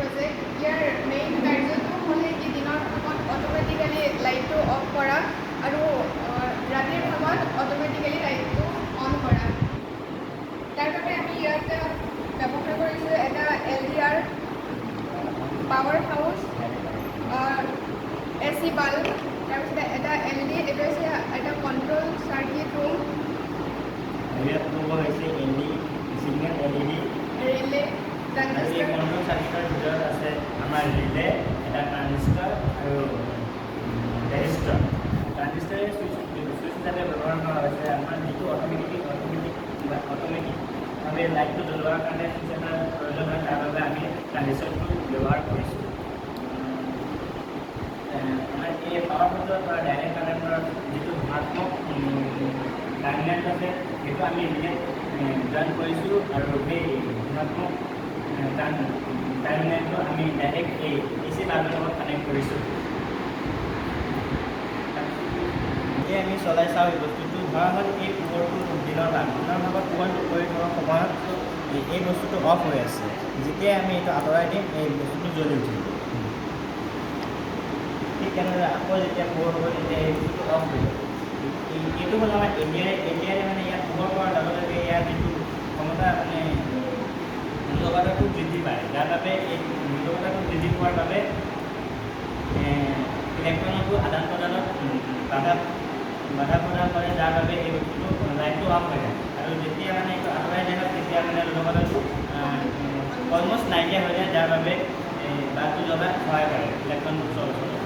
হৈছে। ইয়াৰ মেইন কাৰ্যটো হ'লে কি দিনৰ ভাগত অট'মেটিকেলি লাইটটো অফ কৰা আৰু ৰাতিৰ ভাগত অট'মেটিকেলি লাইটটো অন কৰা। তাৰ বাবে আমি ইয়াত ব্যৱহাৰ কৰিছোঁ এটা LDR power house, AC bulb, তাৰপিছতে এটা LED, এইটো হৈছে এটা control circuit room, signal LED relay, আৰু এই ট্ৰানজিষ্টাৰ, কণ্ট্ৰল চাৰ্কিটৰ ভিতৰত আছে আমাৰ ৰিলে, এটা ট্ৰানজিষ্টাৰ আৰু ৰেজিষ্টাৰ। ট্ৰানজিষ্টাৰে চুইচ হিচাপে ব্যৱহাৰ কৰা হৈছে। আমাৰ যিটো অট'মেটিকভাৱে লাইটটো জ্বলোৱাৰ কাৰণে চুইচ এটাৰ প্ৰয়োজন হয়, তাৰ বাবে আমি ট্ৰানজিষ্টাৰটো ব্যৱহাৰ কৰিছোঁ। আমাৰ এই পাৱাৰ হাউচৰ পৰা ডাইৰেক্ট কাৰেণ্টৰ যিটো ধনাত্মক টাৰ্মিনেল আছে সেইটো আমি ৰিলেত জইন কৰিছোঁ আৰু সেই ধনাত্মক টাৰ্মিনেলটো আমি ডাইৰেক্ট এই AC বাল্বৰ লগত কানেক্ট কৰিছোঁ। এই আমি চলাই চাওঁ এই বস্তুটো ধৰা হ'ল এই পোহৰটো দিনৰ ভাগত পোহৰটো কৰি থকা সময়ত এই বস্তুটো অফ হৈ আছে। যেতিয়াই আমি এইটো আঁতৰাই দিম এই বস্তুটো জ্বলি উঠিব। ঠিক তেনেদৰে আকৌ যেতিয়া পোহৰ হ'ব তেতিয়া এই বস্তুটো অফ হৈ যাব। এইটো হ'ল আমাৰ এলিয়াৰে মানে ইয়াত পোহৰ কৰাৰ লগে লগে ইয়াৰ যিটো ক্ষমতা মানে নিৰ্ভৰতাটো বৃদ্ধি পায়, যাৰ বাবে এই নিৰ্ভৰতাটো বৃদ্ধি পোৱাৰ বাবে ইলেক্ট্ৰনটো আদান প্ৰদানত বাধা প্ৰদান কৰে, যাৰ বাবে এই বস্তুটো লাইটটো অফ হৈ যায়। আৰু যেতিয়া মানে এইটো আঁতৰাই দিয়া হয় তেতিয়া মানে লগতে অলমষ্ট নাইকিয়া হৈ যায়, যাৰ বাবে বাল্বটো জ্বলাত সহায় কৰে ইলেক্ট্ৰনটো চলাচল।